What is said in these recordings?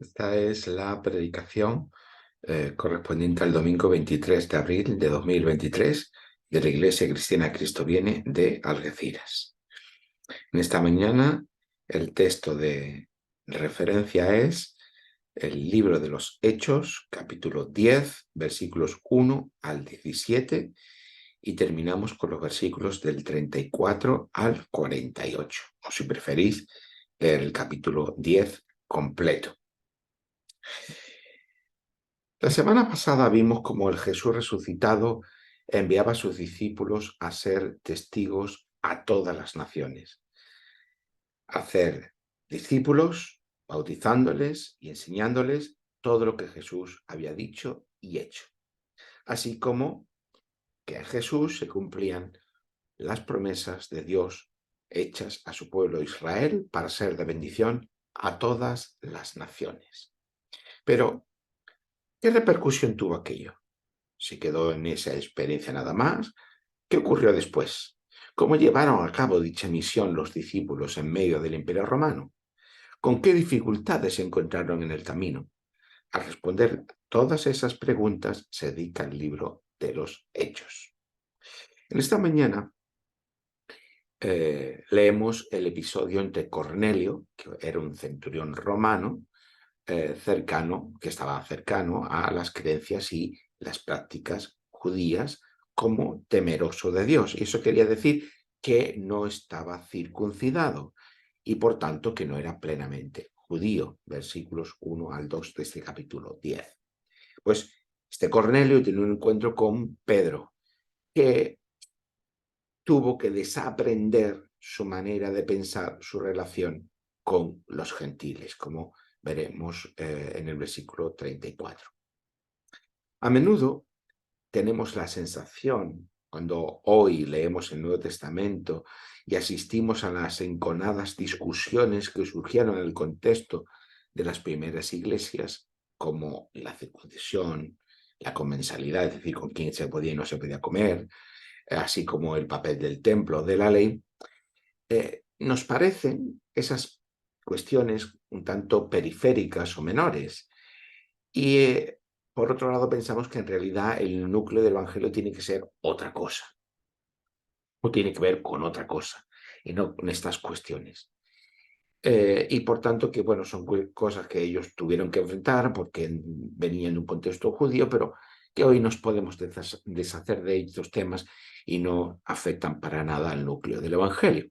Esta es la predicación correspondiente al domingo 23 de abril de 2023 de la Iglesia Cristiana Cristo Viene de Algeciras. En esta mañana el texto de referencia es el libro de los Hechos, capítulo 10, versículos 1 al 17, y terminamos con los versículos del 34 al 48, o si preferís, el capítulo 10 completo. La semana pasada vimos cómo el Jesús resucitado enviaba a sus discípulos a ser testigos a todas las naciones, a hacer discípulos, bautizándoles y enseñándoles todo lo que Jesús había dicho y hecho, así como que en Jesús se cumplían las promesas de Dios hechas a su pueblo Israel para ser de bendición a todas las naciones. Pero, ¿qué repercusión tuvo aquello? ¿Se quedó en esa experiencia nada más? ¿Qué ocurrió después? ¿Cómo llevaron a cabo dicha misión los discípulos en medio del Imperio Romano? ¿Con qué dificultades se encontraron en el camino? Al responder todas esas preguntas se dedica el libro de los Hechos. En esta mañana leemos el episodio entre Cornelio, que era un centurión romano, que estaba cercano a las creencias y las prácticas judías, como temeroso de Dios. Y eso quería decir que no estaba circuncidado y por tanto que no era plenamente judío. Versículos 1 al 2 de este capítulo 10. Pues este Cornelio tiene un encuentro con Pedro, que tuvo que desaprender su manera de pensar, su relación con los gentiles, como veremos en el versículo 34. A menudo tenemos la sensación, cuando hoy leemos el Nuevo Testamento y asistimos a las enconadas discusiones que surgieron en el contexto de las primeras iglesias, como la circuncisión, la comensalidad, es decir, con quién se podía y no se podía comer, así como el papel del templo, de la ley, nos parecen esas cuestiones un tanto periféricas o menores. Y por otro lado pensamos que en realidad el núcleo del Evangelio tiene que ser otra cosa, o tiene que ver con otra cosa, y no con estas cuestiones. Y por tanto que, bueno, son cosas que ellos tuvieron que enfrentar porque venían de un contexto judío, pero que hoy nos podemos deshacer de estos temas y no afectan para nada al núcleo del Evangelio.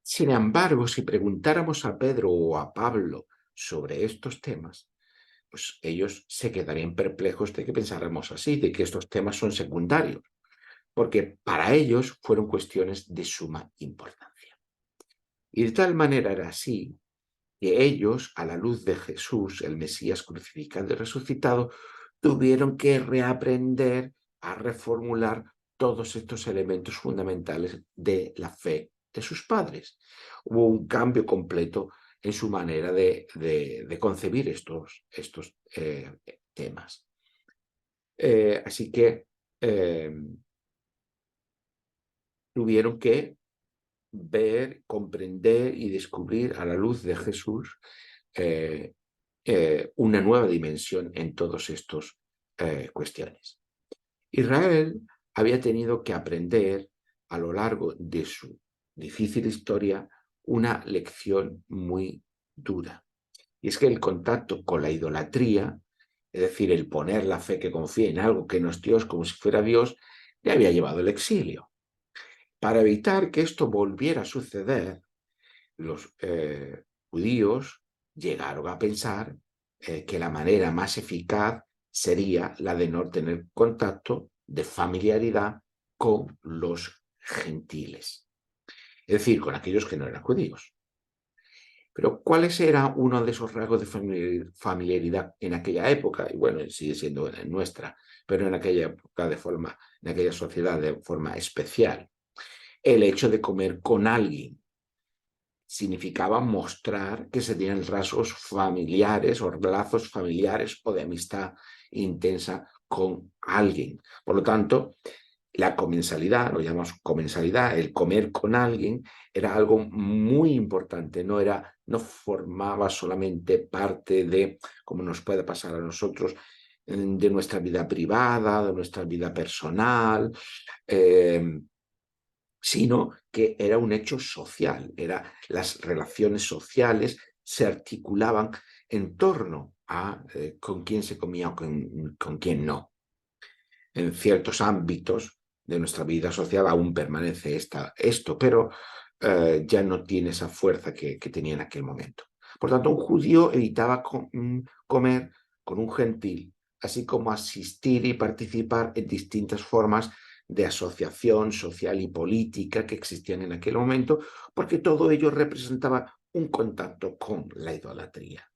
Sin embargo, si preguntáramos a Pedro o a Pablo sobre estos temas, pues ellos se quedarían perplejos de que pensáramos así, de que estos temas son secundarios, porque para ellos fueron cuestiones de suma importancia. Y de tal manera era así que ellos, a la luz de Jesús, el Mesías crucificado y resucitado, tuvieron que reaprender a reformular todos estos elementos fundamentales de la fe de sus padres. Hubo un cambio completo en su manera de concebir estos temas. Así que tuvieron que ver, comprender y descubrir a la luz de Jesús eh, una nueva dimensión en todas estas cuestiones. Israel había tenido que aprender a lo largo de su difícil historia una lección muy dura. Y es que el contacto con la idolatría, es decir, el poner la fe que confía en algo que no es Dios como si fuera Dios, le había llevado al exilio. Para evitar que esto volviera a suceder, los judíos llegaron a pensar que la manera más eficaz sería la de no tener contacto de familiaridad con los gentiles, es decir, con aquellos que no eran judíos. Pero ¿cuáles era uno de esos rasgos de familiaridad en aquella época? Y bueno, sigue siendo en nuestra, pero en aquella época en aquella sociedad de forma especial. El hecho de comer con alguien significaba mostrar que se tenían rasgos familiares o lazos familiares o de amistad intensa con alguien. Por lo tanto, la comensalidad, lo llamamos comensalidad, el comer con alguien, era algo muy importante, no era no formaba solamente parte de, como nos puede pasar a nosotros, de nuestra vida privada, de nuestra vida personal, sino que era un hecho social, las relaciones sociales se articulaban en torno a con quién se comía o con quién no. En ciertos ámbitos de nuestra vida social aún permanece esto, pero ya no tiene esa fuerza que tenía en aquel momento. Por tanto, un judío evitaba comer con un gentil, así como asistir y participar en distintas formas de asociación social y política que existían en aquel momento, porque todo ello representaba un contacto con la idolatría.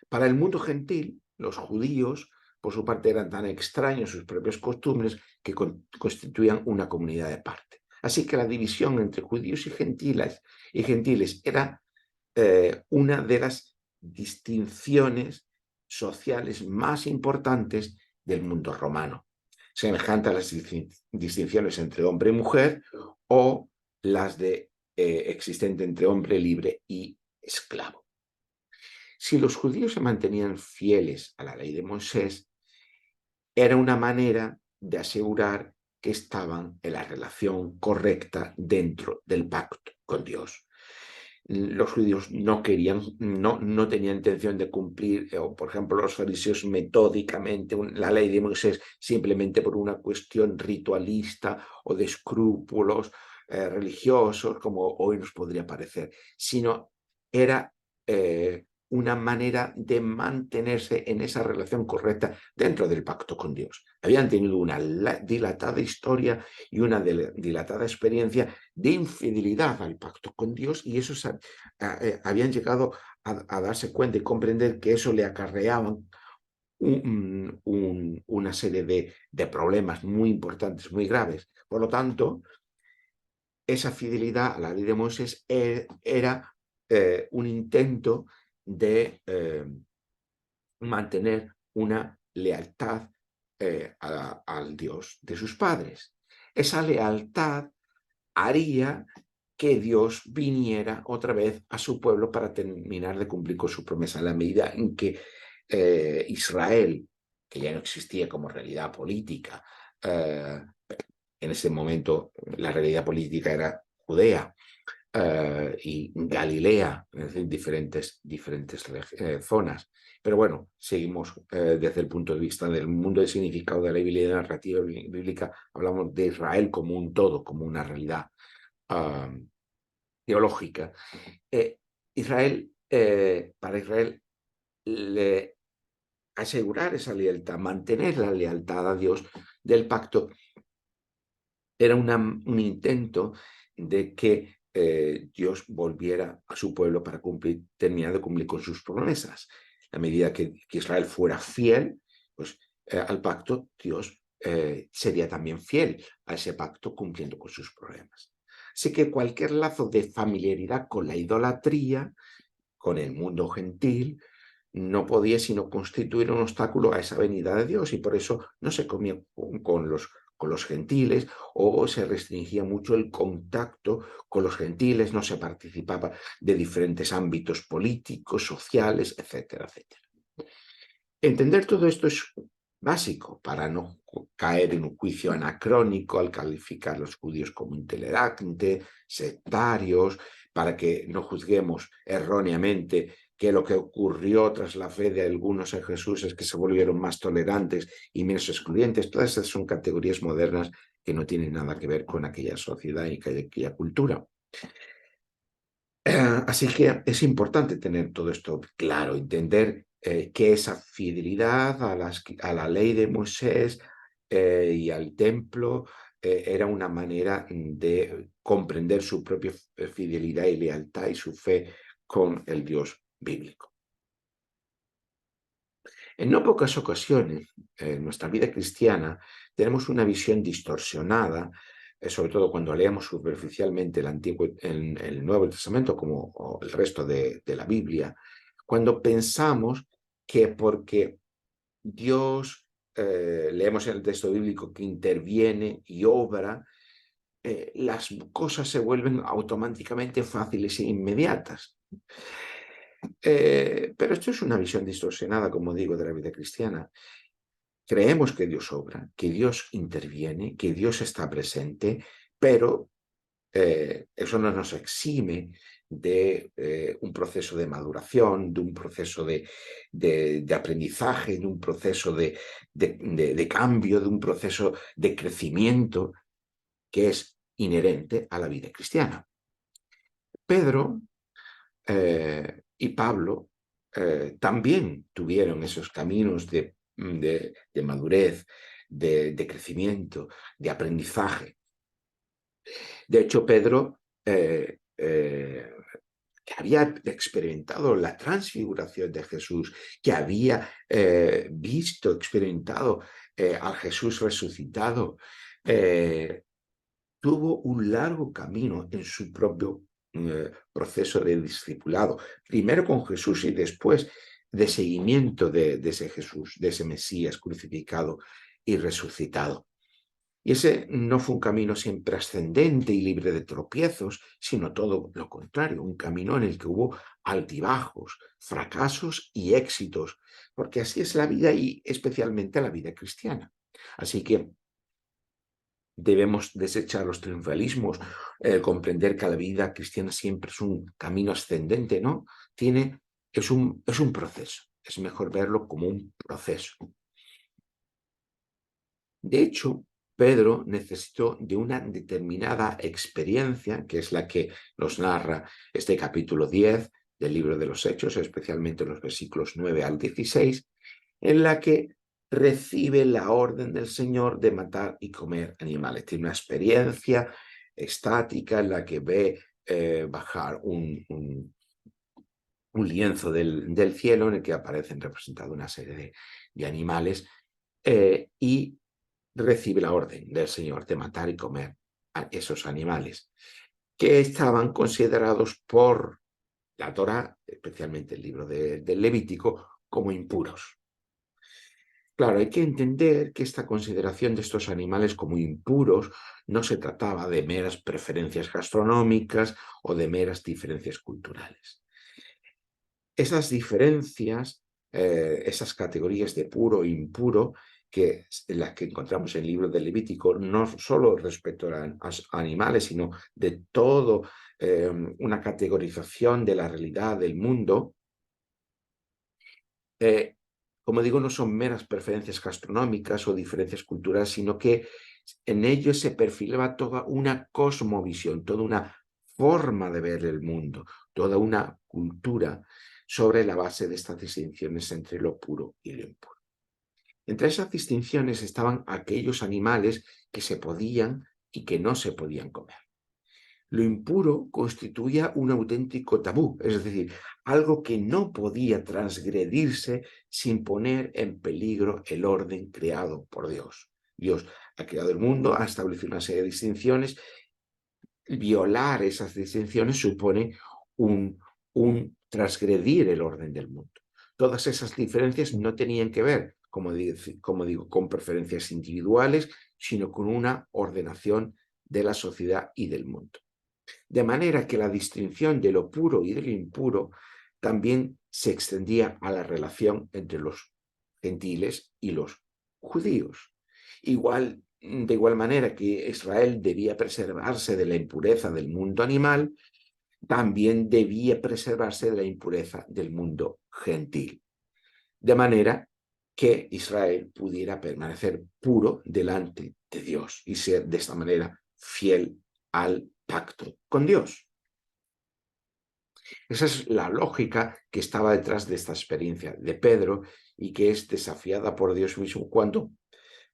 Para el mundo gentil, los judíos, por su parte, eran tan extraños sus propias costumbres que constituían una comunidad de parte. Así que la división entre judíos y gentiles era una de las distinciones sociales más importantes del mundo romano, semejante a las distinciones entre hombre y mujer o las existentes entre hombre libre y esclavo. Si los judíos se mantenían fieles a la ley de Moisés, era una manera de asegurar que estaban en la relación correcta dentro del pacto con Dios. Los judíos no querían, no tenían intención de cumplir, o por ejemplo los fariseos metódicamente, la ley de Moisés simplemente por una cuestión ritualista o de escrúpulos religiosos, como hoy nos podría parecer, sino era una manera de mantenerse en esa relación correcta dentro del pacto con Dios. Habían tenido una dilatada historia y una dilatada experiencia de infidelidad al pacto con Dios, y esos habían llegado a darse cuenta y comprender que eso le acarreaban una serie de problemas muy importantes, muy graves. Por lo tanto, esa fidelidad a la ley de Moisés era un intento de mantener una lealtad al Dios de sus padres. Esa lealtad haría que Dios viniera otra vez a su pueblo para terminar de cumplir con su promesa, en la medida en que Israel, que ya no existía como realidad política, en ese momento la realidad política era Judea y Galilea, es decir, diferentes zonas. Pero bueno, seguimos desde el punto de vista del mundo del significado de la Biblia y de la narrativa bíblica, hablamos de Israel como un todo, como una realidad teológica. Para Israel, asegurar esa lealtad, mantener la lealtad a Dios del pacto, era un intento de que Dios volviera a su pueblo para terminar de cumplir con sus promesas. A medida que Israel fuera fiel pues, al pacto, Dios sería también fiel a ese pacto cumpliendo con sus problemas. Así que cualquier lazo de familiaridad con la idolatría, con el mundo gentil, no podía sino constituir un obstáculo a esa venida de Dios, y por eso no se comía con los gentiles, o se restringía mucho el contacto con los gentiles, no se participaba de diferentes ámbitos políticos, sociales, etcétera, etcétera. Entender todo esto es básico para no caer en un juicio anacrónico al calificar a los judíos como intolerantes, sectarios, para que no juzguemos erróneamente que lo que ocurrió tras la fe de algunos en Jesús es que se volvieron más tolerantes y menos excluyentes. Todas esas son categorías modernas que no tienen nada que ver con aquella sociedad y aquella cultura. Así que es importante tener todo esto claro, entender que esa fidelidad a la ley de Moisés y al templo era una manera de comprender su propia fidelidad y lealtad y su fe con el Dios bíblico. En no pocas ocasiones en nuestra vida cristiana tenemos una visión distorsionada, sobre todo cuando leemos superficialmente el Nuevo Testamento como el resto de la Biblia, cuando pensamos que porque Dios, leemos en el texto bíblico que interviene y obra, las cosas se vuelven automáticamente fáciles e inmediatas. Pero esto es una visión distorsionada, como digo, de la vida cristiana. Creemos que Dios obra, que Dios interviene, que Dios está presente, pero eso no nos exime de un proceso de maduración, de un proceso de aprendizaje, de un proceso de cambio, de un proceso de crecimiento que es inherente a la vida cristiana. Pedro y Pablo también tuvieron esos caminos de madurez, de crecimiento, de aprendizaje. De hecho, Pedro, que había experimentado la transfiguración de Jesús, que había visto, experimentado al Jesús resucitado, tuvo un largo camino en su propio proceso de discipulado, primero con Jesús y después de seguimiento de ese Jesús, de ese Mesías crucificado y resucitado. Y ese no fue un camino siempre ascendente y libre de tropiezos, sino todo lo contrario, un camino en el que hubo altibajos, fracasos y éxitos, porque así es la vida y especialmente la vida cristiana. Así que debemos desechar los triunfalismos, comprender que la vida cristiana siempre es un camino ascendente, ¿no? Es un proceso, es mejor verlo como un proceso. De hecho, Pedro necesitó de una determinada experiencia, que es la que nos narra este capítulo 10 del libro de los Hechos, especialmente los versículos 9 al 16, en la que recibe la orden del Señor de matar y comer animales. Tiene una experiencia estática en la que ve bajar un lienzo del cielo en el que aparecen representados una serie de animales y recibe la orden del Señor de matar y comer a esos animales que estaban considerados por la Torá, especialmente el libro del Levítico, como impuros. Claro, hay que entender que esta consideración de estos animales como impuros no se trataba de meras preferencias gastronómicas o de meras diferencias culturales. Esas diferencias, esas categorías de puro e impuro, en las que encontramos en el libro del Levítico, no solo respecto a animales, sino de todo una categorización de la realidad del mundo, como digo, no son meras preferencias gastronómicas o diferencias culturales, sino que en ellos se perfilaba toda una cosmovisión, toda una forma de ver el mundo, toda una cultura sobre la base de estas distinciones entre lo puro y lo impuro. Entre esas distinciones estaban aquellos animales que se podían y que no se podían comer. Lo impuro constituía un auténtico tabú, es decir, algo que no podía transgredirse sin poner en peligro el orden creado por Dios. Dios ha creado el mundo, ha establecido una serie de distinciones. Violar esas distinciones supone un transgredir el orden del mundo. Todas esas diferencias no tenían que ver, como digo, con preferencias individuales, sino con una ordenación de la sociedad y del mundo. De manera que la distinción de lo puro y de lo impuro también se extendía a la relación entre los gentiles y los judíos. De igual manera que Israel debía preservarse de la impureza del mundo animal, también debía preservarse de la impureza del mundo gentil. De manera que Israel pudiera permanecer puro delante de Dios y ser de esta manera fiel al pacto con Dios. Esa es la lógica que estaba detrás de esta experiencia de Pedro y que es desafiada por Dios mismo cuando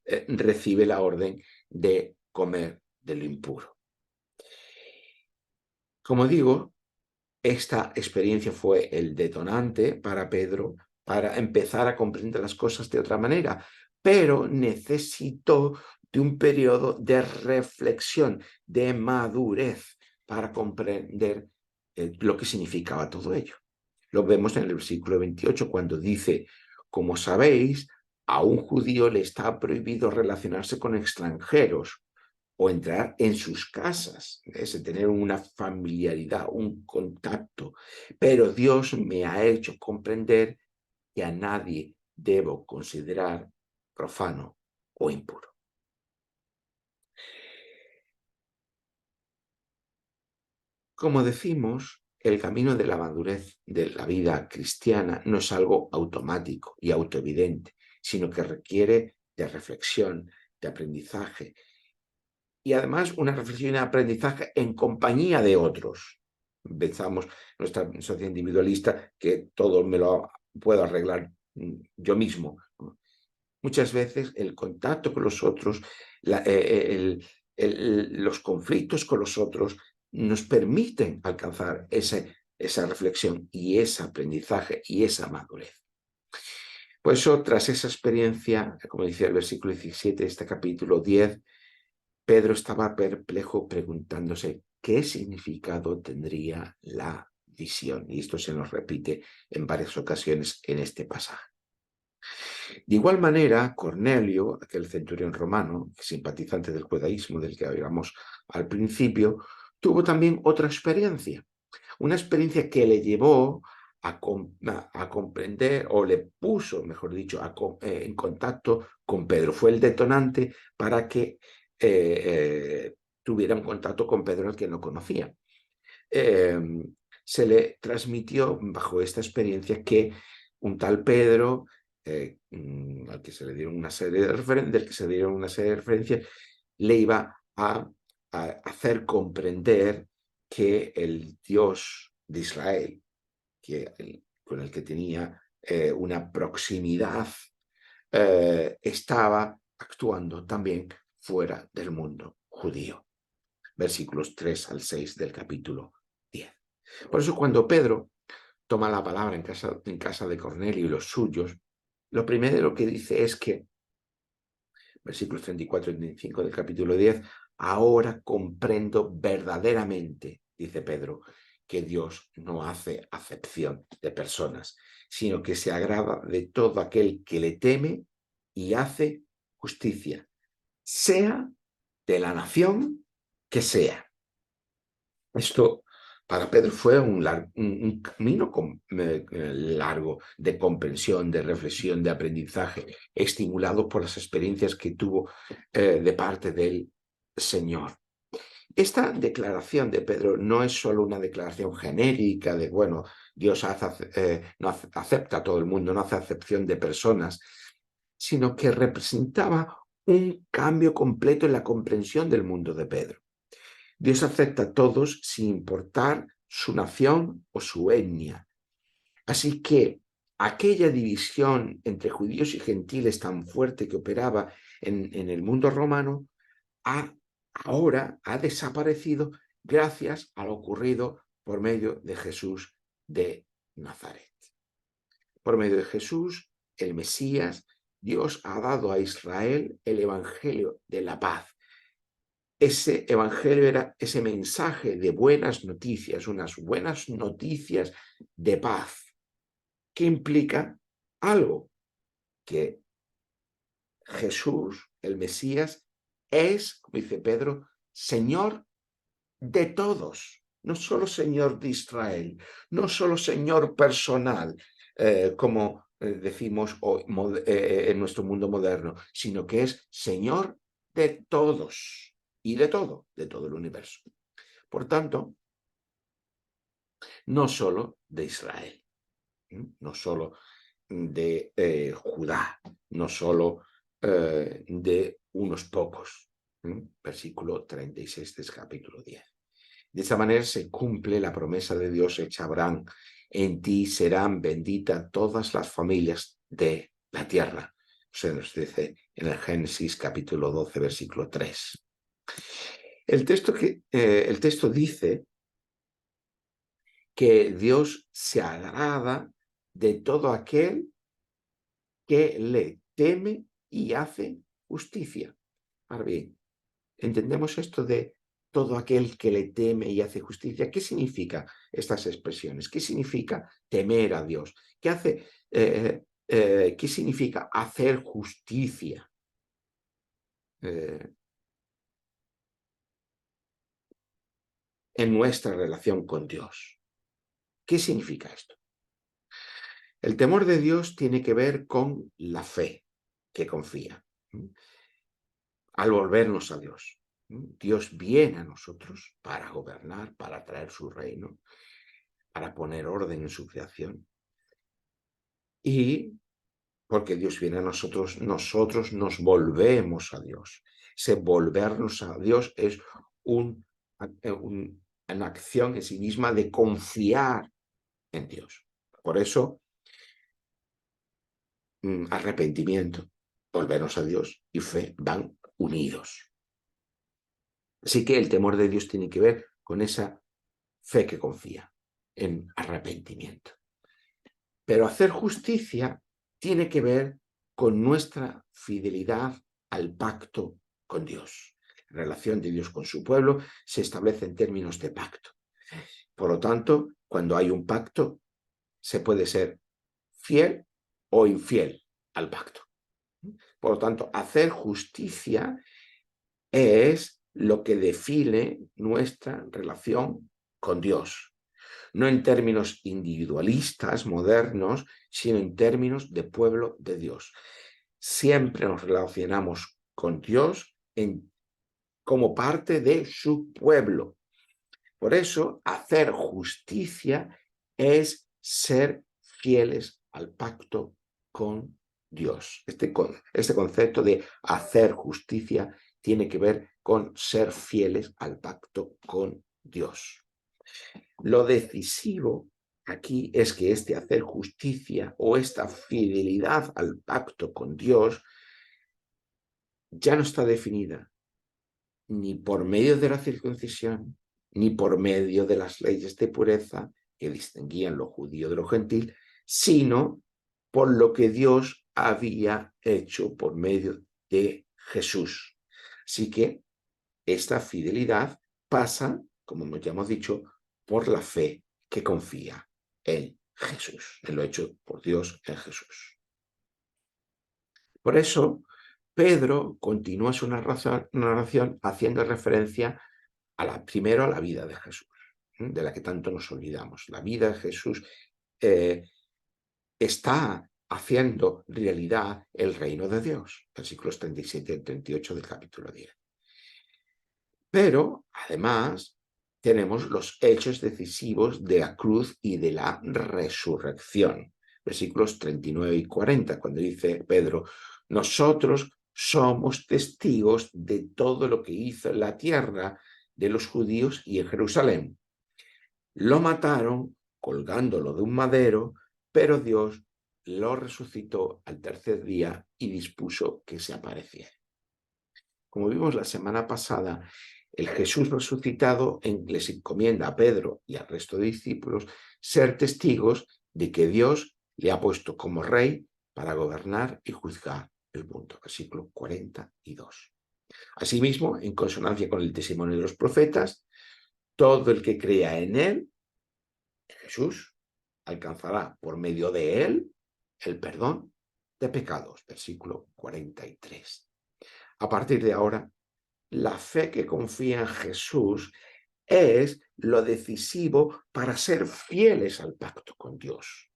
recibe la orden de comer de lo impuro. Como digo, esta experiencia fue el detonante para Pedro para empezar a comprender las cosas de otra manera, pero necesitó de un periodo de reflexión, de madurez, para comprender lo que significaba todo ello. Lo vemos en el versículo 28 cuando dice, como sabéis, a un judío le está prohibido relacionarse con extranjeros o entrar en sus casas, es tener una familiaridad, un contacto. Pero Dios me ha hecho comprender que a nadie debo considerar profano o impuro. Como decimos, el camino de la madurez de la vida cristiana no es algo automático y autoevidente, sino que requiere de reflexión, de aprendizaje y además una reflexión y aprendizaje en compañía de otros. Pensamos, nuestra sociedad individualista, que todo me lo puedo arreglar yo mismo. Muchas veces el contacto con los otros, los conflictos con los otros nos permiten alcanzar esa reflexión y ese aprendizaje y esa madurez. Por eso, tras esa experiencia, como decía el versículo 17 de este capítulo 10, Pedro estaba perplejo preguntándose qué significado tendría la visión. Y esto se nos repite en varias ocasiones en este pasaje. De igual manera, Cornelio, aquel centurión romano, simpatizante del judaísmo del que hablamos al principio, tuvo también otra experiencia. Una experiencia que le llevó a comprender, o le puso, mejor dicho, en contacto con Pedro. Fue el detonante para que tuviera un contacto con Pedro al que no conocía. Se le transmitió bajo esta experiencia que un tal Pedro, al que se le dieron una serie de del que se dieron una serie de referencias, le iba a hacer comprender que el Dios de Israel, con el que tenía una proximidad, estaba actuando también fuera del mundo judío. Versículos 3 al 6 del capítulo 10. Por eso cuando Pedro toma la palabra en casa de Cornelio y los suyos, lo primero que dice es que, versículos 34 y 35 del capítulo 10, ahora comprendo verdaderamente, dice Pedro, que Dios no hace acepción de personas, sino que se agrada de todo aquel que le teme y hace justicia, sea de la nación que sea. Esto para Pedro fue un camino largo de comprensión, de reflexión, de aprendizaje, estimulado por las experiencias que tuvo de parte del Señor. Esta declaración de Pedro no es solo una declaración genérica de, bueno, Dios no acepta a todo el mundo, no hace acepción de personas, sino que representaba un cambio completo en la comprensión del mundo de Pedro. Dios acepta a todos sin importar su nación o su etnia. Así que aquella división entre judíos y gentiles tan fuerte que operaba en el mundo romano ahora ha desaparecido gracias a lo ocurrido por medio de Jesús de Nazaret. Por medio de Jesús, el Mesías, Dios ha dado a Israel el evangelio de la paz. Ese evangelio era ese mensaje de buenas noticias, unas buenas noticias de paz, que implica algo, que Jesús, el Mesías, es, como dice Pedro, Señor de todos, no solo Señor de Israel, no solo Señor personal, como decimos hoy, en nuestro mundo moderno, sino que es Señor de todos y de todo el universo. Por tanto, no solo de Israel, no solo de Judá, no solo de unos pocos. Versículo 36 del capítulo 10. De esa manera se cumple la promesa de Dios hecha a Abraham: en ti serán benditas todas las familias de la tierra. Se nos dice en el Génesis capítulo 12, versículo 3. El texto dice que Dios se agrada de todo aquel que le teme y hace justicia. Ahora bien, entendemos esto de todo aquel que le teme y hace justicia. ¿Qué significa estas expresiones? ¿Qué significa temer a Dios? ¿Qué significa hacer justicia? en nuestra relación con Dios. ¿Qué significa esto? El temor de Dios tiene que ver con la fe que confía. Al volvernos a Dios. Dios viene a nosotros para gobernar, para traer su reino, para poner orden en su creación. Y porque Dios viene a nosotros, nosotros nos volvemos a Dios. Ese volvernos a Dios es una acción en sí misma de confiar en Dios. Por eso, arrepentimiento, volvernos a Dios y fe van unidos. Así que el temor de Dios tiene que ver con esa fe que confía en arrepentimiento. Pero hacer justicia tiene que ver con nuestra fidelidad al pacto con Dios. La relación de Dios con su pueblo se establece en términos de pacto. Por lo tanto, cuando hay un pacto, se puede ser fiel o infiel al pacto. Por lo tanto, hacer justicia es lo que define nuestra relación con Dios. No en términos individualistas, modernos, sino en términos de pueblo de Dios. Siempre nos relacionamos con Dios como parte de su pueblo. Por eso, hacer justicia es ser fieles al pacto con Dios. Este concepto de hacer justicia tiene que ver con ser fieles al pacto con Dios. Lo decisivo aquí es que este hacer justicia o esta fidelidad al pacto con Dios ya no está definida ni por medio de la circuncisión, ni por medio de las leyes de pureza que distinguían lo judío de lo gentil, sino por lo que Dios había hecho por medio de Jesús. Así que esta fidelidad pasa, como ya hemos dicho, por la fe que confía en Jesús, en lo hecho por Dios en Jesús. Por eso, Pedro continúa su narración haciendo referencia primero a la vida de Jesús, de la que tanto nos olvidamos. La vida de Jesús está haciendo realidad el reino de Dios, versículos 37 y 38 del capítulo 10. Pero, además, tenemos los hechos decisivos de la cruz y de la resurrección. Versículos 39 y 40, cuando dice Pedro, nosotros somos testigos de todo lo que hizo en la tierra de los judíos y en Jerusalén. Lo mataron colgándolo de un madero, pero Dios lo resucitó al tercer día y dispuso que se apareciera. Como vimos la semana pasada, el Jesús resucitado les encomienda a Pedro y al resto de discípulos ser testigos de que Dios le ha puesto como rey para gobernar y juzgar el mundo. Versículo 42. Asimismo, en consonancia con el testimonio de los profetas, todo el que crea en él, Jesús, alcanzará por medio de él el perdón de pecados. Versículo 43. A partir de ahora, la fe que confía en Jesús es lo decisivo para ser fieles al pacto con Dios.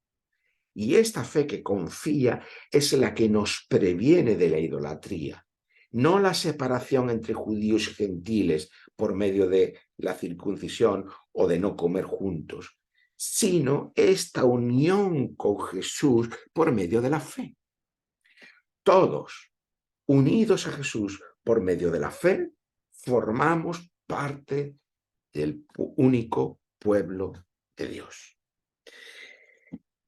Y esta fe que confía es la que nos previene de la idolatría, no la separación entre judíos y gentiles por medio de la circuncisión o de no comer juntos, sino esta unión con Jesús por medio de la fe. Todos, unidos a Jesús por medio de la fe, formamos parte del único pueblo de Dios.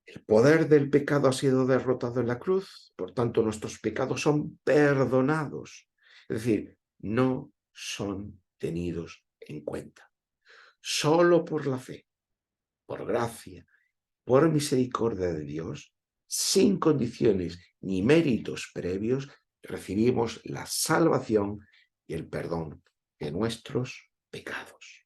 El poder del pecado ha sido derrotado en la cruz, por tanto nuestros pecados son perdonados, es decir, no son tenidos en cuenta. Solo por la fe, por gracia, por misericordia de Dios, sin condiciones ni méritos previos, recibimos la salvación y el perdón de nuestros pecados.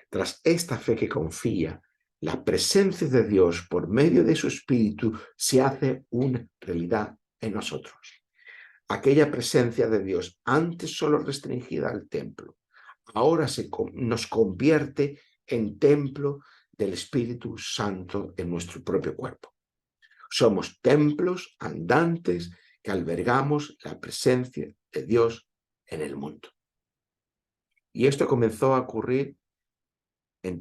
Tras esta fe que confía, la presencia de Dios por medio de su Espíritu se hace una realidad en nosotros. Aquella presencia de Dios, antes solo restringida al templo, ahora nos convierte en templo del Espíritu Santo en nuestro propio cuerpo. Somos templos andantes que albergamos la presencia de Dios en el mundo. Y esto comenzó a ocurrir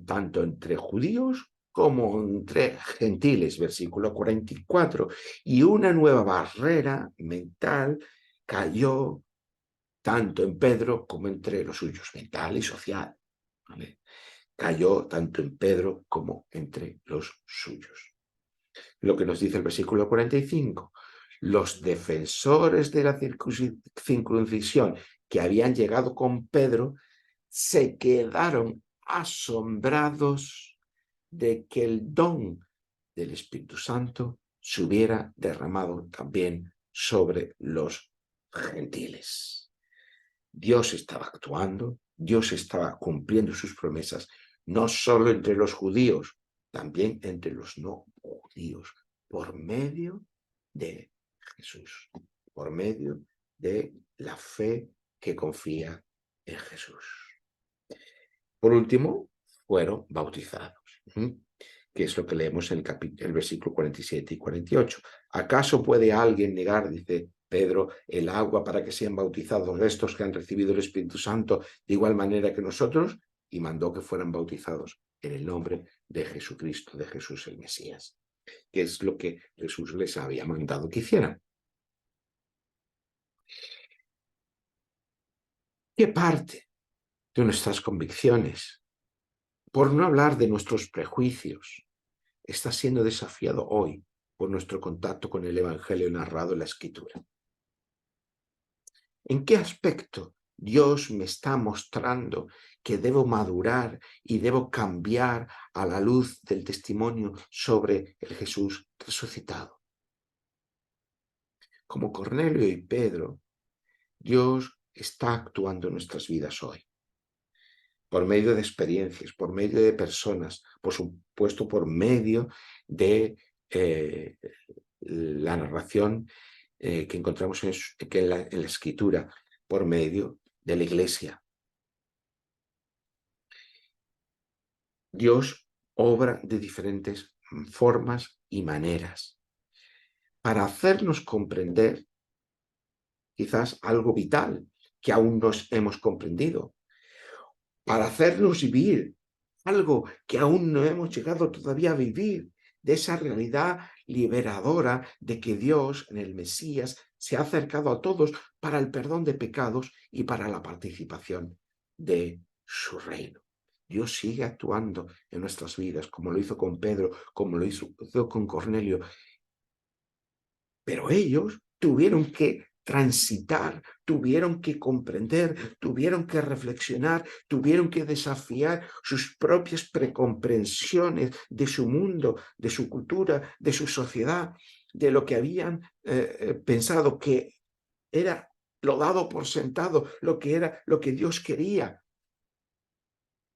tanto entre judíos como entre gentiles, versículo 44, y una nueva barrera mental cayó tanto en Pedro como entre los suyos, mental y social, ¿vale? Cayó tanto en Pedro como entre los suyos. Lo que nos dice el versículo 45, los defensores de la circuncisión que habían llegado con Pedro se quedaron asombrados de que el don del Espíritu Santo se hubiera derramado también sobre los gentiles. Dios estaba actuando, Dios estaba cumpliendo sus promesas, no solo entre los judíos, también entre los no judíos, por medio de Jesús, por medio de la fe que confía en Jesús. Por último, fueron bautizados, que es lo que leemos en el versículo 47 y 48. ¿Acaso puede alguien negar, dice Pedro, el agua para que sean bautizados estos que han recibido el Espíritu Santo de igual manera que nosotros? Y mandó que fueran bautizados en el nombre de Jesucristo, de Jesús el Mesías, que es lo que Jesús les había mandado que hicieran. ¿Qué parte de nuestras convicciones, por no hablar de nuestros prejuicios, está siendo desafiado hoy por nuestro contacto con el Evangelio narrado en la Escritura? ¿En qué aspecto Dios me está mostrando que debo madurar y debo cambiar a la luz del testimonio sobre el Jesús resucitado? Como Cornelio y Pedro, Dios está actuando en nuestras vidas hoy, por medio de experiencias, por medio de personas, por supuesto por medio de la narración que encontramos en la Escritura, por medio de la Iglesia. Dios obra de diferentes formas y maneras para hacernos comprender quizás algo vital que aún no hemos comprendido, para hacernos vivir algo que aún no hemos llegado todavía a vivir, de esa realidad liberadora de que Dios en el Mesías se ha acercado a todos para el perdón de pecados y para la participación de su reino. Dios sigue actuando en nuestras vidas, como lo hizo con Pedro, como lo hizo con Cornelio, pero ellos tuvieron que transitar, tuvieron que comprender, tuvieron que reflexionar, tuvieron que desafiar sus propias precomprensiones de su mundo, de su cultura, de su sociedad, de lo que habían pensado que era lo dado por sentado, lo que era lo que Dios quería.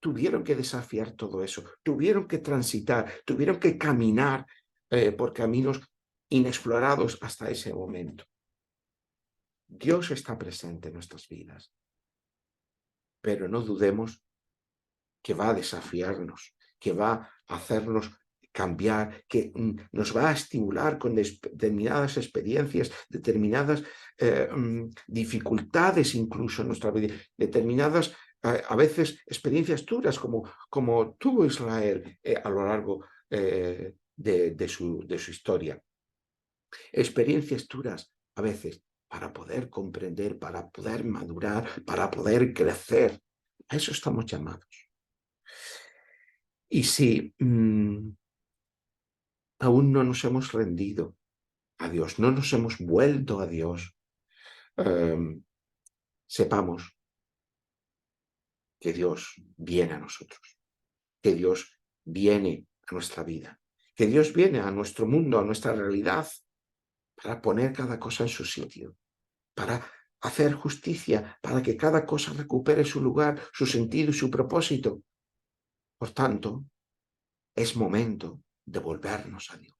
Tuvieron que desafiar todo eso, tuvieron que transitar, tuvieron que caminar por caminos inexplorados hasta ese momento. Dios está presente en nuestras vidas, pero no dudemos que va a desafiarnos, que va a hacernos cambiar, que nos va a estimular con determinadas experiencias, determinadas dificultades incluso en nuestra vida, determinadas a veces experiencias duras como tuvo Israel a lo largo de su historia. Experiencias duras a veces para poder comprender, para poder madurar, para poder crecer. A eso estamos llamados. Y si aún no nos hemos rendido a Dios, no nos hemos vuelto a Dios, sepamos que Dios viene a nosotros, que Dios viene a nuestra vida, que Dios viene a nuestro mundo, a nuestra realidad, para poner cada cosa en su sitio, para hacer justicia, para que cada cosa recupere su lugar, su sentido y su propósito. Por tanto, es momento de volvernos a Dios.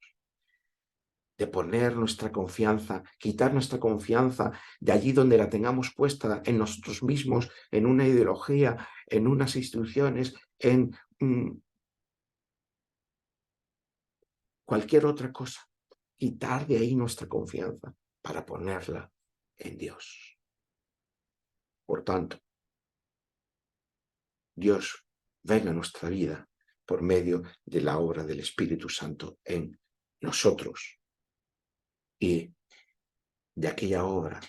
de poner nuestra confianza, quitar nuestra confianza de allí donde la tengamos puesta en nosotros mismos, en una ideología, en unas instituciones, en cualquier otra cosa. Quitar de ahí nuestra confianza para ponerla en Dios. Por tanto, Dios venga a nuestra vida por medio de la obra del Espíritu Santo en nosotros. Y de aquella obra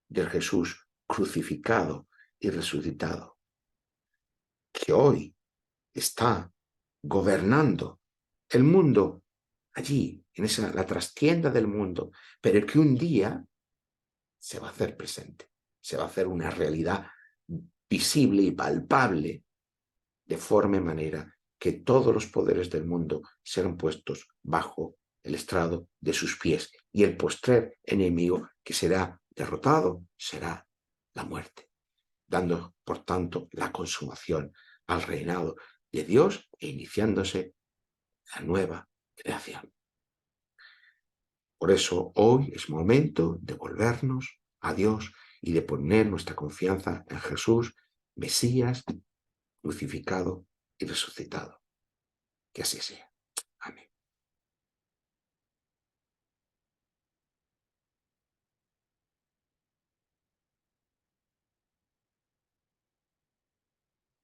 del Jesús crucificado y resucitado, que hoy está gobernando el mundo allí, en la trastienda del mundo, pero que un día se va a hacer presente, se va a hacer una realidad visible y palpable, de forma y manera que todos los poderes del mundo serán puestos bajo el estrado de sus pies, y el postrer enemigo que será derrotado será la muerte, dando por tanto la consumación al reinado de Dios e iniciándose la nueva creación. Por eso hoy es momento de volvernos a Dios y de poner nuestra confianza en Jesús, Mesías, crucificado y resucitado. Que así sea. Amén.